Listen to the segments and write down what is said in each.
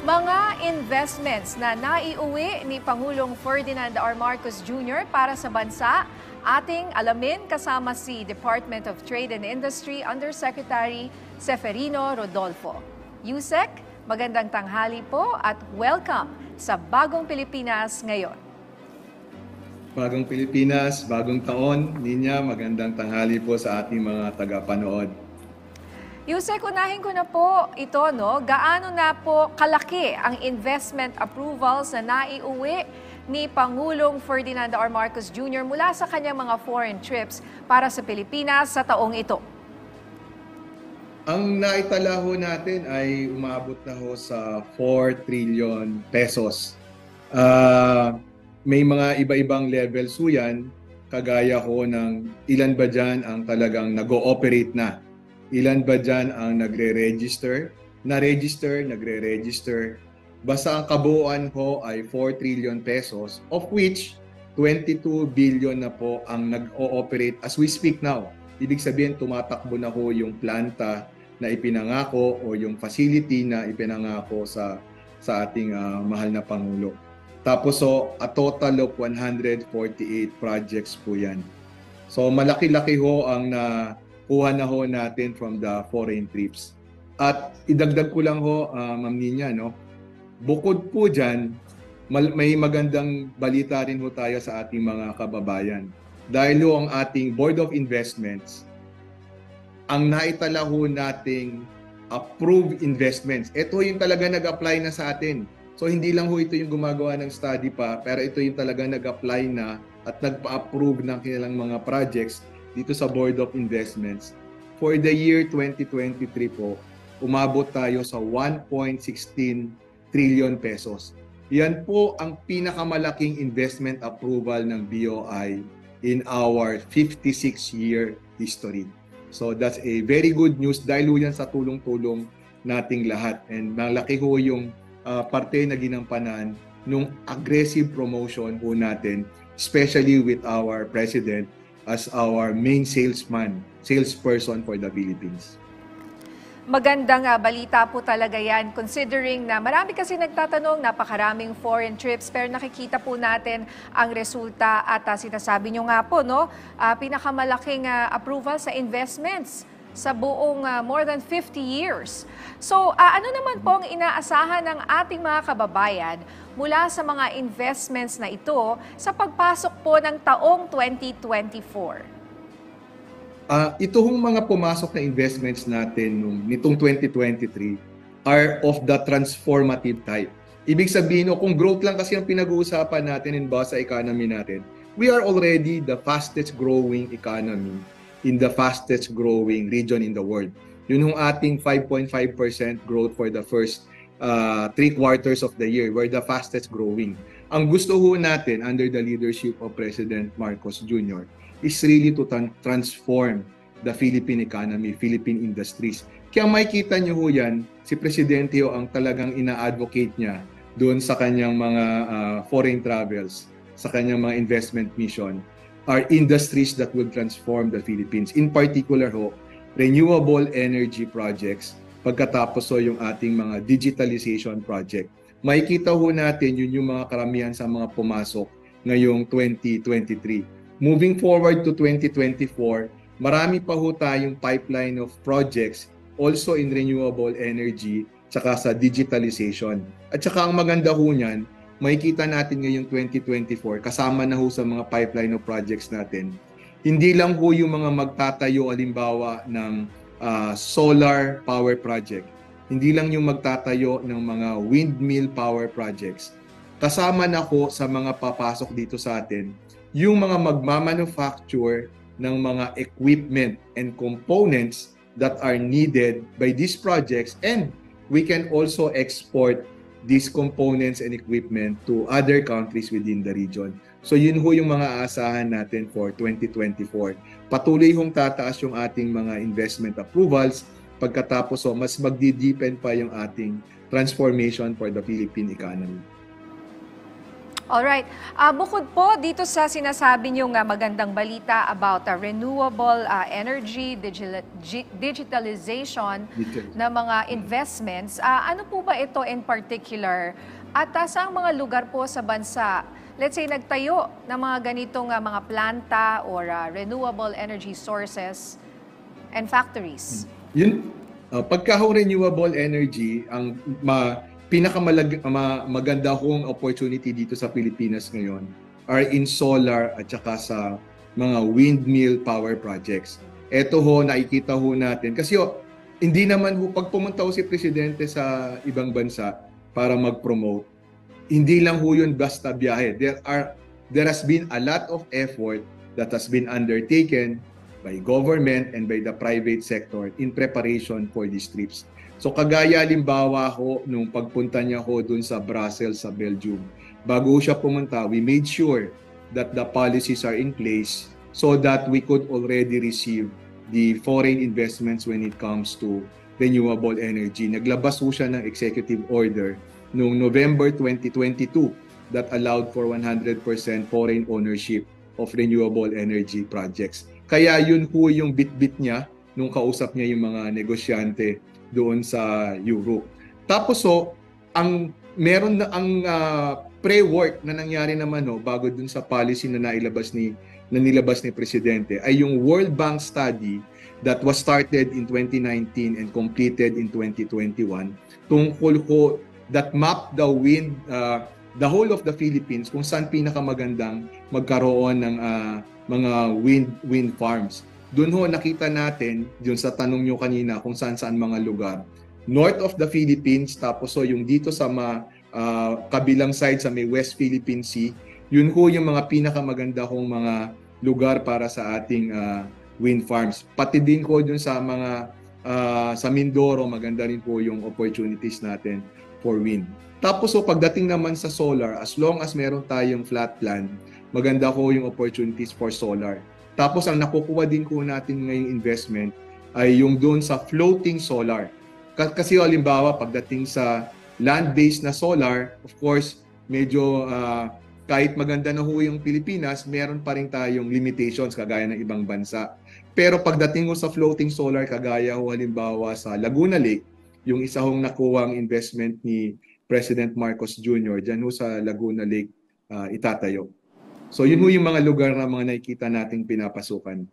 Mga investments na naiuwi ni Pangulong Ferdinand R. Marcos Jr. para sa bansa, ating alamin kasama si Department of Trade and Industry Undersecretary Seferino Rodolfo. Yusek, magandang tanghali po at welcome sa Bagong Pilipinas ngayon. Bagong Pilipinas, bagong taon. Ninya, magandang tanghali po sa ating mga tagapanood. Yusek, unahin ko na po ito, no? Gaano na po kalaki ang investment approvals na naiuwi ni Pangulong Ferdinand R. Marcos Jr. mula sa kanyang mga foreign trips para sa Pilipinas sa taong ito? Ang naitala ho natin ay umabot na ho sa 4 trillion pesos. May mga iba-ibang levels ho yan, kagaya ho ng ilan ba dyan ang talagang nag-ooperate na. Ilan ba dyan ang nagre-register, nagre-register. Basta ang kabuuan ho ay 4 trillion pesos, of which 22 billion na po ang nag-ooperate as we speak now. Ibig sabihin, tumatakbo na ho yung planta na ipinangako o yung facility na ipinangako sa ating mahal na Pangulo. Tapos a total of 148 projects po yan. So malaki-laki ho ang kuha na ho natin from the foreign trips. At idagdag ko lang ho, Ma'am Ninya, no? Bukod po dyan, may magandang balita rin ho tayo sa ating mga kababayan. Dahil ho ang ating Board of Investments, ang naitala ho nating approved investments, ito yung talaga nag-apply na sa atin. So hindi lang ho ito yung gumagawa ng study pa, pero ito yung talaga nag-apply na at nagpa-approve ng kanilang mga projects dito sa Board of Investments. For the year 2023 po, umabot tayo sa 1.16 trillion pesos. Yan po ang pinakamalaking investment approval ng BOI in our 56-year history. So that's a very good news dahil yan sa tulong-tulong nating lahat. And malaki ho yung parte na ginampanan nung aggressive promotion po natin, especially with our President as our main salesperson for the Philippines. Magandang balita po talaga yan considering na marami kasi nagtatanong, napakaraming foreign trips pero nakikita po natin ang resulta at sinasabi nyo nga po, no, pinakamalaking approval sa investments sa buong more than 50 years. So ano naman po ang inaasahan ng ating mga kababayan mula sa mga investments na ito sa pagpasok po ng taong 2024? Ito hong mga pumasok na investments natin nitong 2023 are of the transformative type. Ibig sabihin, kung growth lang kasi ang pinag-uusapan natin in basa economy natin, we are already the fastest growing economy in the fastest growing region in the world. Yun yung ating 5.5% growth for the first 3 quarters of the year. We're the fastest growing. Ang gusto ho natin under the leadership of President Marcos Jr. is really to transform the Philippine economy, Philippine industries. Kaya makikita nyo ho yan, si Presidente ho ang talagang ina-advocate niya doon sa kanyang mga foreign travels, sa kanyang mga investment mission, are industries that will transform the Philippines. In particular ho, renewable energy projects, pagkatapos ho yung ating mga digitalization project. Makikita ho natin yun yung mga karamihan sa mga pumasok ngayong 2023. Moving forward to 2024, marami pa ho tayong pipeline of projects also in renewable energy tsaka sa digitalization. At saka ang maganda ho niyan, makikita natin ngayong 2024, kasama na ho sa mga pipeline of projects natin. Hindi lang ho yung mga magtatayo alimbawa ng solar power project. Hindi lang yung magtatayo ng mga windmill power projects. Kasama na ho sa mga papasok dito sa atin yung mga magmamanufacture ng mga equipment and components that are needed by these projects, and we can also export these components and equipment to other countries within the region. So yun ho yung mga aasahan natin for 2024. Patuloy hong tataas yung ating mga investment approvals, pagkatapos mas magdi-deepen pa yung ating transformation for the Philippine economy. Alright. Bukod po dito sa sinasabi niyong magandang balita about renewable energy, digitalization ng mga investments, ano po ba ito in particular? At saang mga lugar po sa bansa, let's say, nagtayo ng mga ganitong mga planta or renewable energy sources and factories? Yun, pagka-renewable energy, ang maganda kong opportunity dito sa Pilipinas ngayon are in solar at saka sa mga windmill power projects. Ito ho, nakikita ho natin. Kasi hindi naman ho, pag pumunta ho si Presidente sa ibang bansa para mag-promote, hindi lang ho yun basta biyahe. There has been a lot of effort that has been undertaken by government and by the private sector in preparation for these trips. So kagaya halimbawa ho, nung pagpunta niya ho dun sa Brussels, sa Belgium, bago siya pumunta, we made sure that the policies are in place so that we could already receive the foreign investments when it comes to renewable energy. Naglabas ho siya ng executive order noong November 2022 that allowed for 100% foreign ownership of renewable energy projects. Kaya yun ho yung bit-bit niya nung kausap niya yung mga negosyante doon sa Europe. Tapos ang meron na ang pre-work na nangyari naman bago dun sa policy na nilabas ni Presidente ay yung World Bank study that was started in 2019 and completed in 2021 tungkol ko that map the whole of the Philippines kung saan pinakamagandang magkaroon ng mga wind farms. Doon ho nakita natin, yun sa tanong nyo kanina kung saan mga lugar. North of the Philippines, tapos yung dito sa kabilang side sa may West Philippine Sea, yun ho yung mga pinakamaganda kong mga lugar para sa ating wind farms. Pati din ko dun sa mga sa Mindoro, maganda rin po yung opportunities natin for wind. Tapos pagdating naman sa solar, as long as meron tayong flat land, maganda ko yung opportunities for solar. Tapos ang nakukuha din ko natin ngayong investment ay yung doon sa floating solar. Kasi halimbawa pagdating sa land-based na solar, of course, medyo kahit maganda na ho yung Pilipinas, meron pa rin tayong limitations kagaya ng ibang bansa. Pero pagdating ho sa floating solar, kagaya ho halimbawa sa Laguna Lake, yung isa hong nakuwang investment ni President Marcos Jr. dyan ho sa Laguna Lake itatayo. So yun ho yung mga lugar na mga nakikita nating pinapasukan.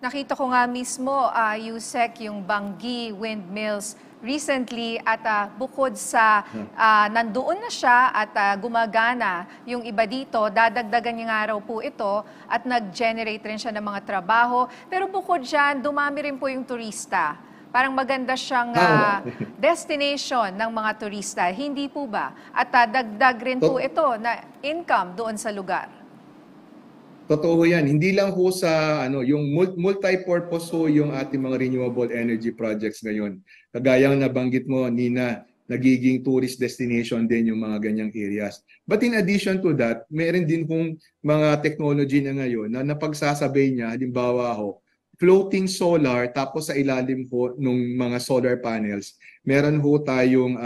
Nakita ko nga mismo, Yusek, yung Bangi Windmills recently at bukod sa nandoon na siya at gumagana yung iba dito, dadagdagan niya nga raw po ito at nag-generate rin siya ng mga trabaho. Pero bukod dyan, dumami rin po yung turista. Parang maganda siyang destination ng mga turista. Hindi po ba? At dagdag rin po ito na income doon sa lugar. Totoo yan. Hindi lang ho sa yung multi-purpose ho yung ating mga renewable energy projects ngayon. Kagaya ng nabanggit mo, Nina, nagiging tourist destination din yung mga ganyang areas. But in addition to that, meron din kung mga technology na ngayon na napagsasabay niya, halimbawa ho, floating solar, tapos sa ilalim ho ng mga solar panels, meron ho tayong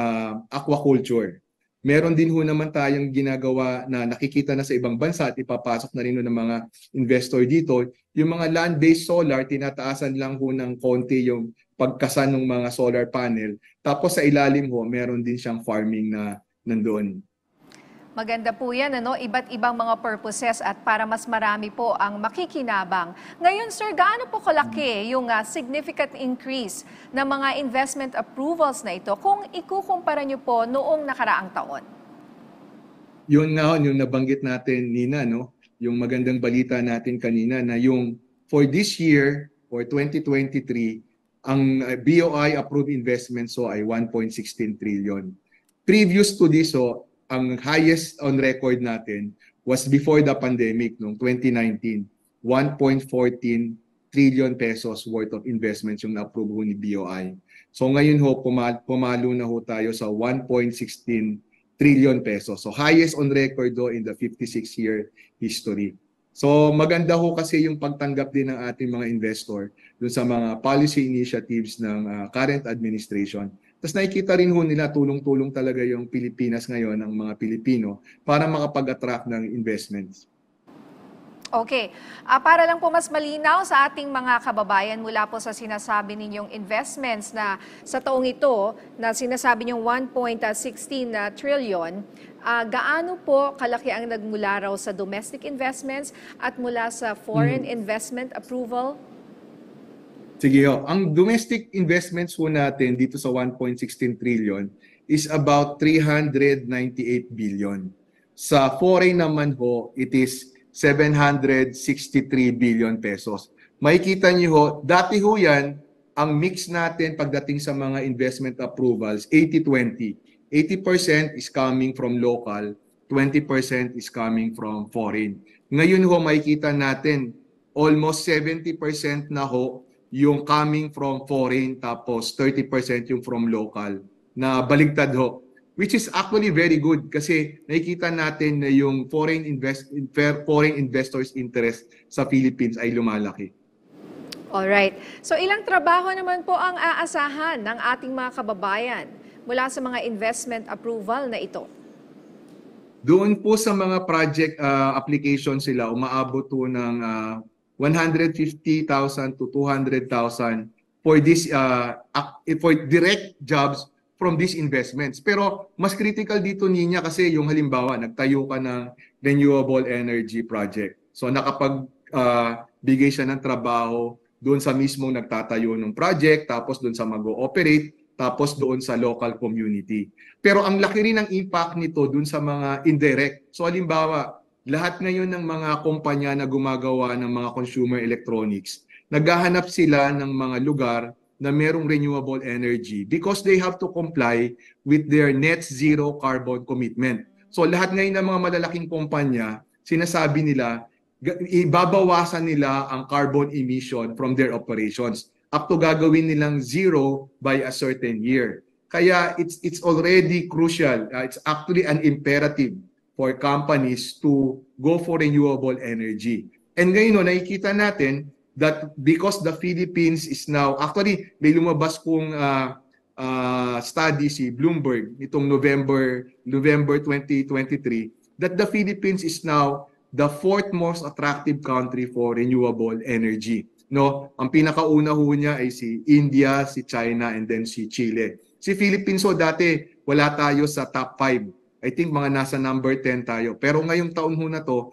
aquaculture. Meron din ho naman tayong ginagawa na nakikita na sa ibang bansa at ipapasok na rin ho ng mga investor dito. Yung mga land-based solar, tinataasan lang ho ng konti yung pagkasan ng mga solar panel. Tapos sa ilalim ho, meron din siyang farming na nandoon. Maganda po yan, iba't ibang mga purposes at para mas marami po ang makikinabang. Ngayon, sir, gaano po kalaki yung significant increase ng mga investment approvals na ito kung ikukumpara nyo po noong nakaraang taon? Yun nga, yung nabanggit natin, Nina, yung magandang balita natin kanina na yung for this year, for 2023, ang BOI approved investments ay 1.16 trillion. Previous to this, ang highest on record natin was before the pandemic noong 2019, 1.14 trillion pesos worth of investments yung na-approve ni BOI. So ngayon ho, pumalo na ho tayo sa 1.16 trillion pesos. So highest on record in the 56-year history. So maganda ho kasi yung pagtanggap din ng ating mga investor dun sa mga policy initiatives ng current administration. Tapos nakikita rin ho nila tulong-tulong talaga yung Pilipinas ngayon, ang mga Pilipino, para makapag-attract ng investments. Okay. Para lang po mas malinaw sa ating mga kababayan mula po sa sinasabi ninyong investments na sa taong ito na sinasabi niyong 1.16 trillion, gaano po kalaki ang nagmula raw sa domestic investments at mula sa foreign investment approval? Sige ho, ang domestic investments ho natin dito sa 1.16 trillion is about 398 billion. Sa foreign naman ho, it is 763 billion pesos. Makikita niyo ho, dati ho yan, ang mix natin pagdating sa mga investment approvals, 80-20. 80% is coming from local, 20% is coming from foreign. Ngayon ho, makikita natin, almost 70% na ho yung coming from foreign, tapos 30% yung from local, na baligtad ho. Which is actually very good kasi nakikita natin na yung foreign investors interest sa Philippines ay lumalaki. Alright. So ilang trabaho naman po ang aasahan ng ating mga kababayan mula sa mga investment approval na ito? Doon po sa mga project application sila, umaabot po ng 150,000 to 200,000 for this for direct jobs from these investments. Pero mas critical dito niya kasi yung halimbawa, nagtayo ka ng renewable energy project. So nakapag-bigay siya ng trabaho doon sa mismong nagtatayo ng project, tapos doon sa mag-ooperate, tapos doon sa local community. Pero ang laki rin ng impact nito doon sa mga indirect. So halimbawa, lahat ngayon ng mga kumpanya na gumagawa ng mga consumer electronics, naghahanap sila ng mga lugar na merong renewable energy because they have to comply with their net zero carbon commitment. So lahat ngayon ng mga malalaking kumpanya, sinasabi nila, ibabawasan nila ang carbon emission from their operations up to gagawin nilang zero by a certain year. Kaya it's already crucial. It's actually an imperative for companies to go for renewable energy. And ngayon, nakikita natin that because the Philippines is now, actually may lumabas kong study si Bloomberg itong November 2023 that the Philippines is now the fourth most attractive country for renewable energy. No, ang pinakauna ho niya ay si India, si China, and then si Chile. Si Philippines ho dati wala tayo sa top 5. I think mga nasa number 10 tayo. Pero ngayong taon ho na to,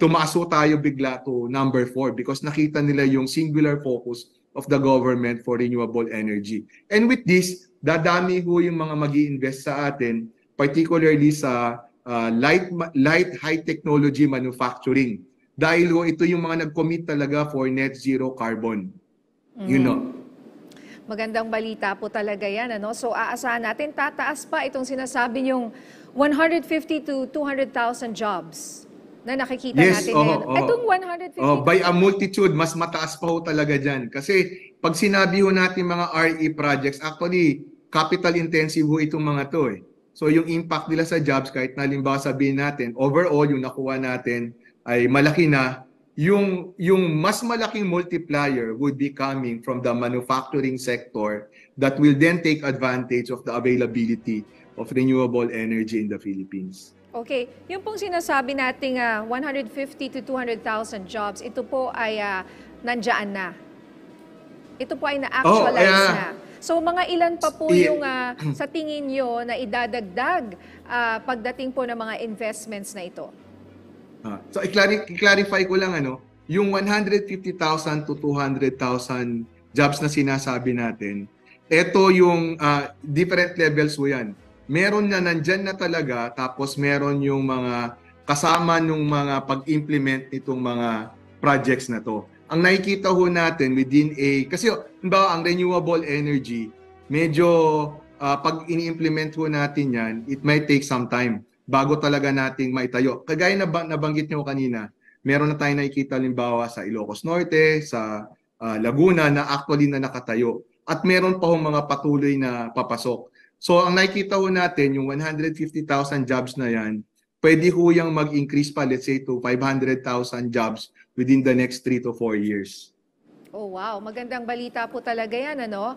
tumaso tayo bigla to number 4 because nakita nila yung singular focus of the government for renewable energy. And with this, dadami ho yung mga mag-i-invest sa atin, particularly sa light high technology manufacturing. Dahil ho ito yung mga nag-commit talaga for net zero carbon. You know. Magandang balita po talaga yan. Ano? So aasahan natin, tataas pa itong sinasabi yung 150 to 200,000 jobs na nakikita natin ngayon. Itong 150 by a multitude, mas mataas pa ho talaga dyan. Kasi pag sinabi ho natin mga RE projects, actually, capital intensive ho itong mga to eh. So yung impact nila sa jobs, kahit na halimbawa sabihin natin, overall yung nakuha natin ay malaki na, yung mas malaking multiplier would be coming from the manufacturing sector that will then take advantage of the availability of renewable energy in the Philippines. Okay, yung pong sinasabi nating 150 to 200,000 jobs, ito po ay nandiyan na. Ito po ay na-actualize na. So mga ilan pa po yung sa tingin nyo na idadagdag pagdating po ng mga investments na ito? So i-clarify ko lang yung 150,000 to 200,000 jobs na sinasabi natin, ito yung different levels po yan. Meron na nandyan na talaga, tapos meron yung mga kasama nung mga pag-implement nitong mga projects na to. Ang nakikita ho natin within kasi ang renewable energy, medyo pag ini-implement ho natin yan, it might take some time bago talaga nating maitayo. Kagaya na nabanggit nyo kanina, meron na tayong nakikita limbawa sa Ilocos Norte, sa Laguna na actually na nakatayo. At meron pa ho mga patuloy na papasok. So ang nakikita ho natin, yung 150,000 jobs na yan, pwede ho yung mag-increase pa, let's say, to 500,000 jobs within the next 3 to 4 years. Oh wow, magandang balita po talaga yan, ano?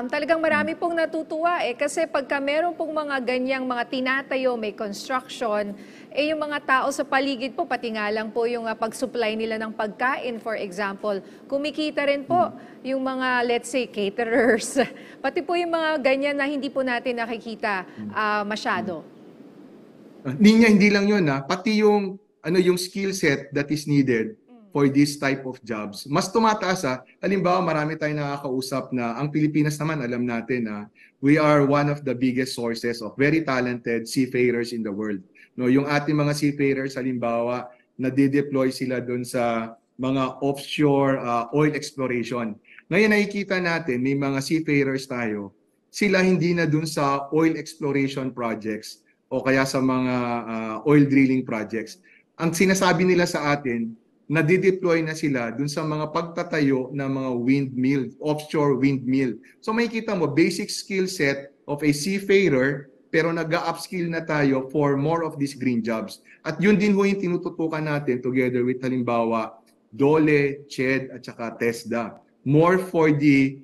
Talagang marami pong natutuwa kasi pagka meron pong mga ganyang mga tinatayo, may construction, yung mga tao sa paligid po, pati nga lang po yung pag-supply nila ng pagkain, for example, kumikita rin po yung mga, let's say, caterers, pati po yung mga ganyan na hindi po natin nakikita masyado. Hindi lang yun, pati yung skill set that is needed for this type of jobs. Mas tumataas. Halimbawa, marami tayong nakakausap na ang Pilipinas naman, alam natin na we are one of the biggest sources of very talented seafarers in the world. No, yung ating mga seafarers, halimbawa, nade-deploy sila doon sa mga offshore oil exploration. Ngayon nakikita natin, may mga seafarers tayo, sila hindi na doon sa oil exploration projects o kaya sa mga oil drilling projects. Ang sinasabi nila sa atin, nadi-deploy na sila dun sa mga pagtatayo ng mga windmill, offshore windmill. So makikita mo, basic skill set of a seafarer, pero nag-upskill na tayo for more of these green jobs. At yun din ho yung tinututukan natin together with halimbawa, DOLE, CHED, at saka TESDA. More for the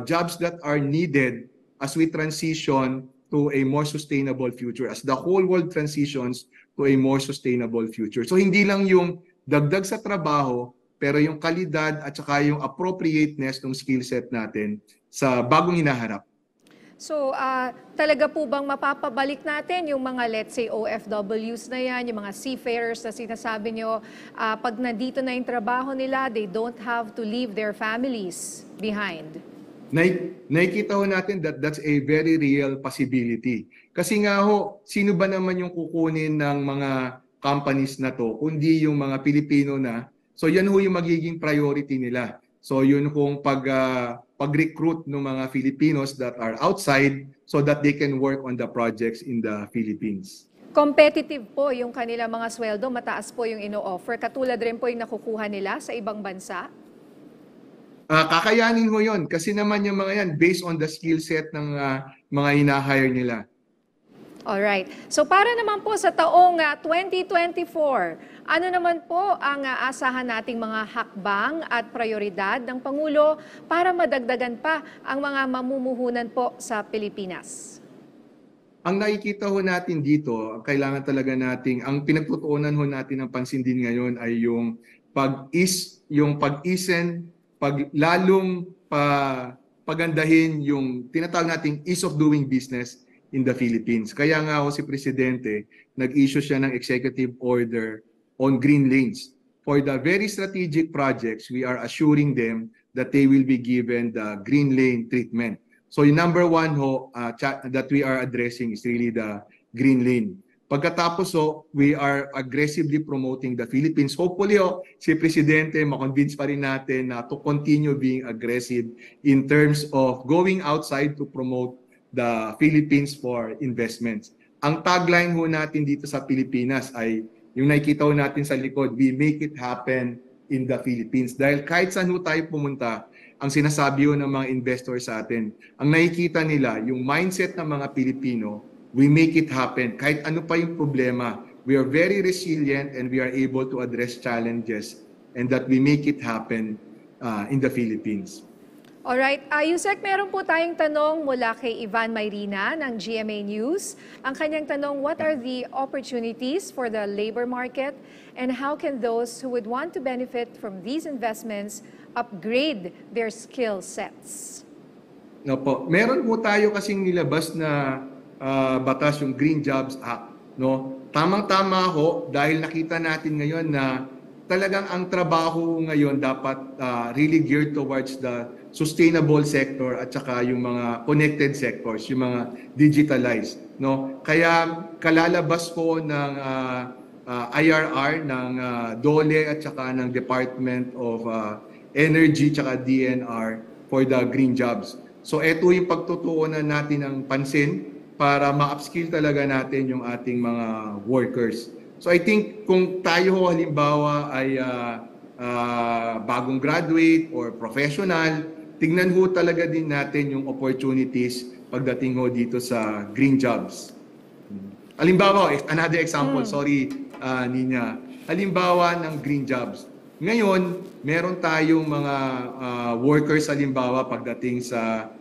jobs that are needed as we transition to a more sustainable future, as the whole world transitions to a more sustainable future. So hindi lang yung dagdag sa trabaho, pero yung kalidad at saka yung appropriateness ng skill set natin sa bagong hinaharap. So, talaga po bang mapapabalik natin yung mga, let's say, OFWs na yan, yung mga seafarers na sinasabi nyo, pag nandito na yung trabaho nila, they don't have to leave their families behind? Nakikita ho natin that that's a very real possibility. Kasi nga ho, sino ba naman yung kukunin ng mga companies na to, kundi yung mga Pilipino na. So yan ho yung magiging priority nila. So yun kung pag-recruit ng mga Filipinos that are outside so that they can work on the projects in the Philippines. Competitive po yung kanila mga sweldo, mataas po yung ino-offer. Katulad rin po yung nakukuha nila sa ibang bansa? Kakayanin ho yun kasi naman yung mga yan based on the skill set ng mga hina-hire nila. Alright. So para naman po sa taong 2024, ano naman po ang asahan nating mga hakbang at prioridad ng Pangulo para madagdagan pa ang mga mamumuhunan po sa Pilipinas? Ang nakikita ho natin dito, kailangan talaga nating, ang pinagtutuunan ho natin ng pansin din ngayon ay yung lalong pagandahin yung tinatawag nating ease of doing business in the Philippines. Kaya nga ho si Presidente, nag-issue siya ng executive order on green lanes. For the very strategic projects, we are assuring them that they will be given the green lane treatment. So yung number one ho that we are addressing is really the green lane. Pagkatapos we are aggressively promoting the Philippines. Hopefully si Presidente makonvince pa rin natin na to continue being aggressive in terms of going outside to promote the Philippines for investments. Ang tagline ho natin dito sa Pilipinas ay yung nakikita ho natin sa likod, we make it happen in the Philippines. Dahil kahit saan ho tayo pumunta, ang sinasabi ho ng mga investors sa atin, ang nakikita nila, yung mindset ng mga Pilipino, we make it happen. Kahit ano pa yung problema, we are very resilient and we are able to address challenges and that we make it happen in the Philippines. Alright, Yusek, meron po tayong tanong mula kay Ivan Mayrina ng GMA News. Ang kanyang tanong, what are the opportunities for the labor market and how can those who would want to benefit from these investments upgrade their skill sets? No po, meron po tayo kasing nilabas na batas, yung Green Jobs Act, no? Tamang-tama ho dahil nakita natin ngayon na talagang ang trabaho ngayon dapat really geared towards the sustainable sector at saka yung mga connected sectors, yung mga digitalized, no? Kaya kalalabas po ng IRR ng DOLE at saka ng Department of Energy at saka DNR for the green jobs. So ito yung pagtutuunan natin ng pansin para ma-upskill talaga natin yung ating mga workers. So I think kung tayo ho halimbawa ay bagong graduate or professional, tingnan ho talaga din natin yung opportunities pagdating ho dito sa green jobs. Halimbawa, another example, sorry Nina. Halimbawa ng green jobs. Ngayon, meron tayong mga workers halimbawa pagdating sa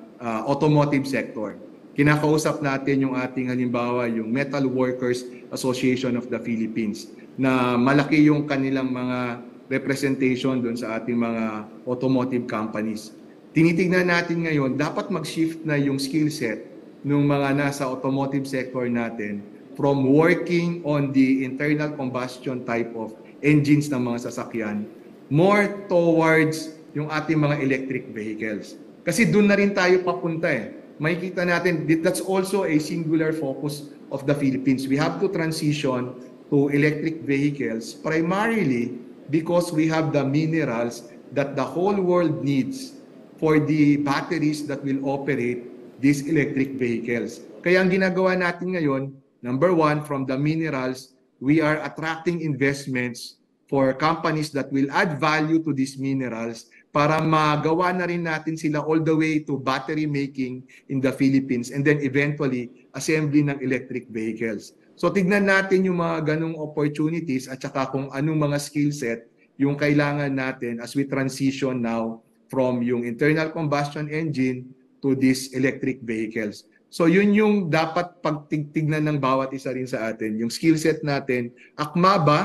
automotive sector. Kinakausap natin yung ating halimbawa yung Metal Workers Association of the Philippines na malaki yung kanilang mga representation doon sa ating mga automotive companies. Tinitingnan natin ngayon, dapat mag-shift na yung skill set ng mga nasa automotive sector natin from working on the internal combustion type of engines ng mga sasakyan more towards yung ating mga electric vehicles. Kasi doon na rin tayo papunta eh. Makikita natin, that's also a singular focus of the Philippines. We have to transition to electric vehicles primarily because we have the minerals that the whole world needs for the batteries that will operate these electric vehicles. Kaya ang ginagawa natin ngayon, number one, from the minerals, we are attracting investments for companies that will add value to these minerals para magawa na rin natin sila all the way to battery making in the Philippines and then eventually assembly ng electric vehicles. So tignan natin yung mga ganong opportunities at saka kung anong mga skill set yung kailangan natin as we transition now from yung internal combustion engine to these electric vehicles. So yun yung dapat pagtignan ng bawat isa rin sa atin. Yung skill set natin, akma ba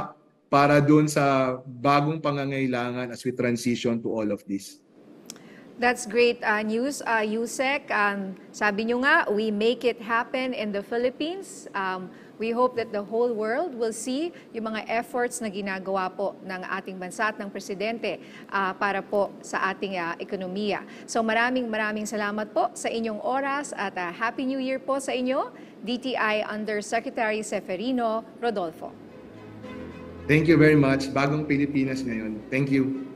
para doon sa bagong pangangailangan as we transition to all of this? That's great news, Yusek. Sabi nyo nga, we make it happen in the Philippines. We hope that the whole world will see yung mga efforts na ginagawa po ng ating bansa at ng Presidente para po sa ating ekonomiya. So maraming salamat po sa inyong oras at Happy New Year po sa inyo, DTI Undersecretary Seferino Rodolfo. Thank you very much. Bagong Pilipinas ngayon. Thank you.